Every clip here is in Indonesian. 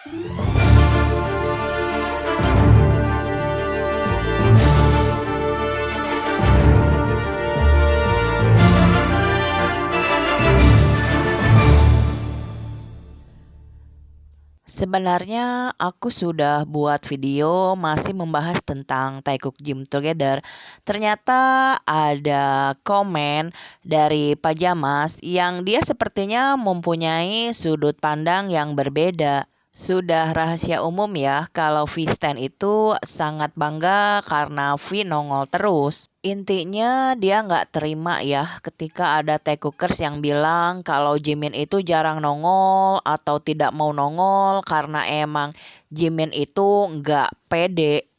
Sebenarnya aku sudah buat video masih membahas tentang Taekook Gym Together. Ternyata ada komen dari Pajamas yang dia sepertinya mempunyai sudut pandang yang berbeda. Sudah rahasia umum ya kalau V-Stand itu sangat bangga karena V nongol terus. Intinya dia nggak terima ya ketika ada Taekookers yang bilang kalau Jimin itu jarang nongol atau tidak mau nongol karena emang Jimin itu nggak pede.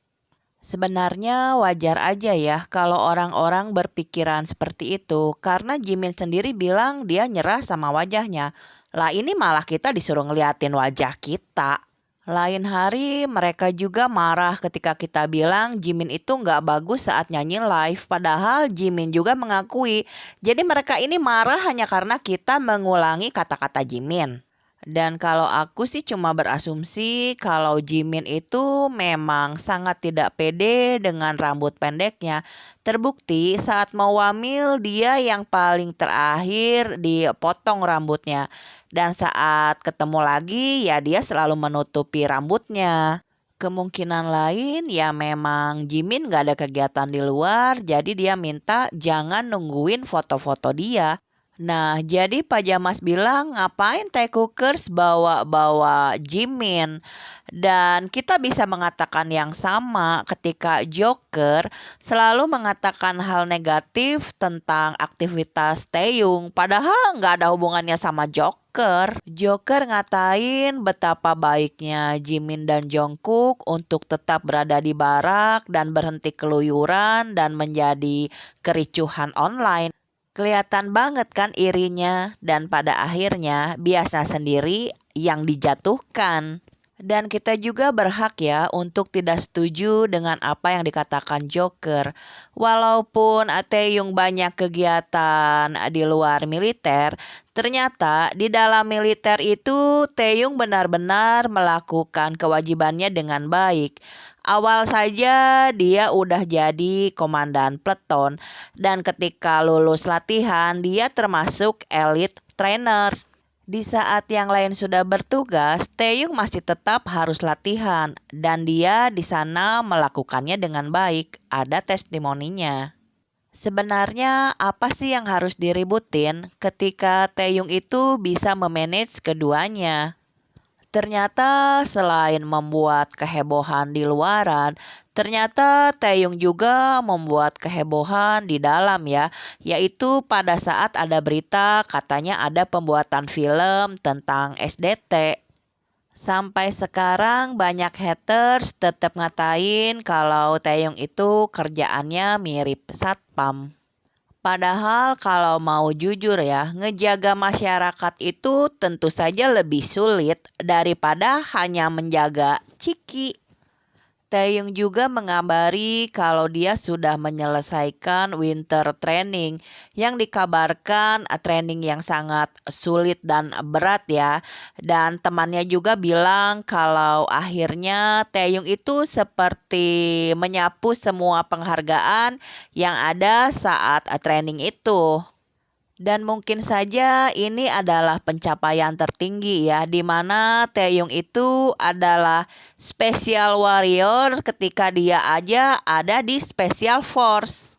Sebenarnya wajar aja ya kalau orang-orang berpikiran seperti itu karena Jimin sendiri bilang dia nyerah sama wajahnya. Lah ini malah kita disuruh ngeliatin wajah kita. Lain hari mereka juga marah ketika kita bilang Jimin itu nggak bagus saat nyanyi live. Padahal Jimin juga mengakui. Jadi mereka ini marah hanya karena kita mengulangi kata-kata Jimin. Dan kalau aku sih cuma berasumsi kalau Jimin itu memang sangat tidak pede dengan rambut pendeknya. Terbukti saat mau wamil dia yang paling terakhir dipotong rambutnya. Dan saat ketemu lagi ya dia selalu menutupi rambutnya. Kemungkinan lain ya memang Jimin gak ada kegiatan di luar jadi dia minta jangan nungguin foto-foto dia. Nah, jadi Pajamas bilang ngapain Taekookers bawa-bawa Jimin. Dan kita bisa mengatakan yang sama ketika Joker selalu mengatakan hal negatif tentang aktivitas Taeyong. Padahal nggak ada hubungannya sama Joker. Joker ngatain betapa baiknya Jimin dan Jungkook untuk tetap berada di barak dan berhenti keluyuran dan menjadi kericuhan online. Kelihatan banget kan irinya dan pada akhirnya biasa sendiri yang dijatuhkan. Dan kita juga berhak ya untuk tidak setuju dengan apa yang dikatakan Joker. Walaupun Taeyong banyak kegiatan di luar militer, ternyata di dalam militer itu Taeyong benar-benar melakukan kewajibannya dengan baik. Awal saja dia udah jadi komandan peleton dan ketika lulus latihan dia termasuk elite trainer. Di saat yang lain sudah bertugas, Taeyong masih tetap harus latihan dan dia di sana melakukannya dengan baik. Ada testimoninya. Sebenarnya apa sih yang harus diributin ketika Taeyong itu bisa memanage keduanya? Ternyata selain membuat kehebohan di luaran, ternyata Taeyong juga membuat kehebohan di dalam ya, yaitu pada saat ada berita katanya ada pembuatan film tentang SDT. Sampai sekarang banyak haters tetap ngatain kalau Taeyong itu kerjaannya mirip satpam. Padahal kalau mau jujur ya, ngejaga masyarakat itu tentu saja lebih sulit daripada hanya menjaga Ciki. Taeyong juga mengabari kalau dia sudah menyelesaikan winter training yang dikabarkan training yang sangat sulit dan berat ya. Dan temannya juga bilang kalau akhirnya Taeyong itu seperti menyapu semua penghargaan yang ada saat training itu. Dan mungkin saja ini adalah pencapaian tertinggi ya, di mana Taeyong itu adalah special warrior ketika dia aja ada di special force.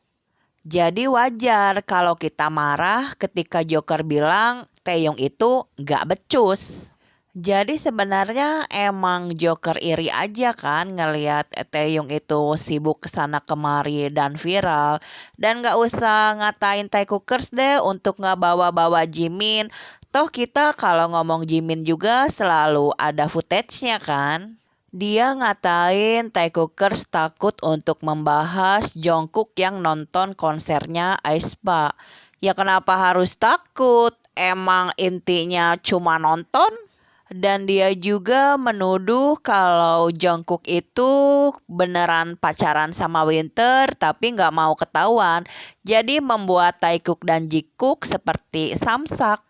Jadi wajar kalau kita marah ketika Joker bilang Taeyong itu gak becus. Jadi sebenarnya emang Joker iri aja kan ngelihat Taeyong itu sibuk kesana kemari dan viral. Dan gak usah ngatain Taekookers deh untuk gak bawa-bawa Jimin. Toh kita kalau ngomong Jimin juga selalu ada footage-nya kan. Dia ngatain Taekookers takut untuk membahas Jungkook yang nonton konsernya aespa. Ya kenapa harus takut? Emang intinya cuma nonton? Dan dia juga menuduh kalau Jungkook itu beneran pacaran sama Winter tapi nggak mau ketahuan. Jadi membuat Taekook dan Jikook seperti samsak.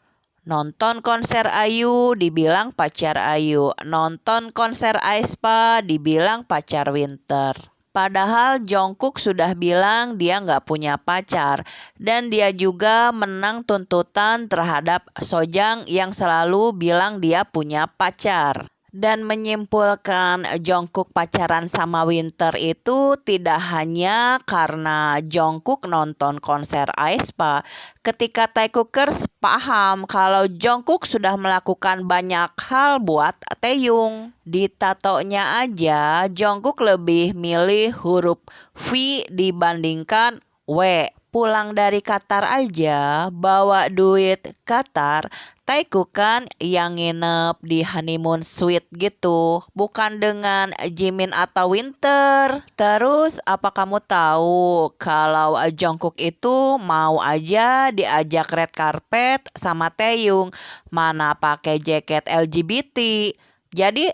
Nonton konser Ayu dibilang pacar Ayu, nonton konser aespa dibilang pacar Winter. Padahal Jungkook sudah bilang dia nggak punya pacar dan dia juga menang tuntutan terhadap Sojang yang selalu bilang dia punya pacar. Dan menyimpulkan Jungkook pacaran sama Winter itu tidak hanya karena Jungkook nonton konser aespa. Ketika Taekookers paham kalau Jungkook sudah melakukan banyak hal buat Taeyong. Di tatonya aja Jungkook lebih milih huruf V dibandingkan W. Pulang dari Qatar aja bawa duit Qatar. Taekook kan yang nginep di honeymoon suite gitu, bukan dengan Jimin atau Winter. Terus apa kamu tahu kalau Jungkook itu mau aja diajak red carpet sama Taeyong, mana pakai jaket LGBT. Jadi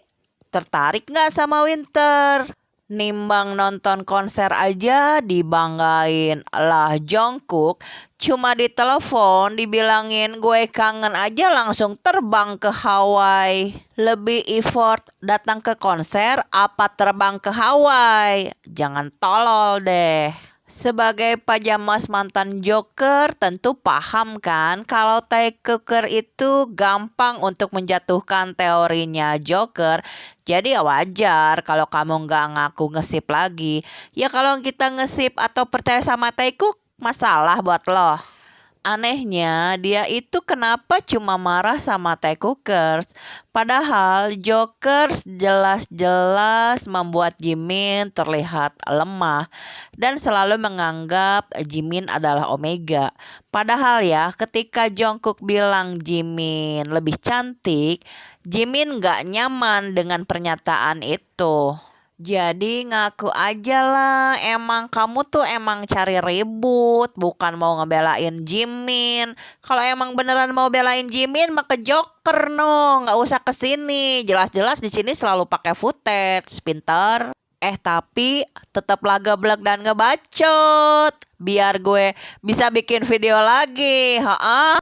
tertarik nggak sama Winter? Nimbang nonton konser aja dibanggain. Lah Jungkook cuma ditelepon dibilangin gue kangen aja langsung terbang ke Hawaii. Lebih effort datang ke konser apa terbang ke Hawaii? Jangan tolol deh. Sebagai pajamas mantan Joker tentu paham kan kalau Taekook itu gampang untuk menjatuhkan teorinya Joker. Jadi ya wajar kalau kamu nggak ngaku ngesip lagi. Ya kalau kita ngesip atau percaya sama Taekook, masalah buat lo. Anehnya dia itu kenapa cuma marah sama Taekookers. Padahal Jokers jelas-jelas membuat Jimin terlihat lemah dan selalu menganggap Jimin adalah Omega. Padahal ya ketika Jungkook bilang Jimin lebih cantik, Jimin gak nyaman dengan pernyataan itu. Jadi ngaku aja lah, emang kamu tuh emang cari ribut, bukan mau ngebelain Jimin. Kalau emang beneran mau belain Jimin, maka Joker no, nggak usah kesini. Jelas-jelas di sini selalu pakai footage, pinter. Tapi tetaplah geblek dan ngebacot, biar gue bisa bikin video lagi, ha.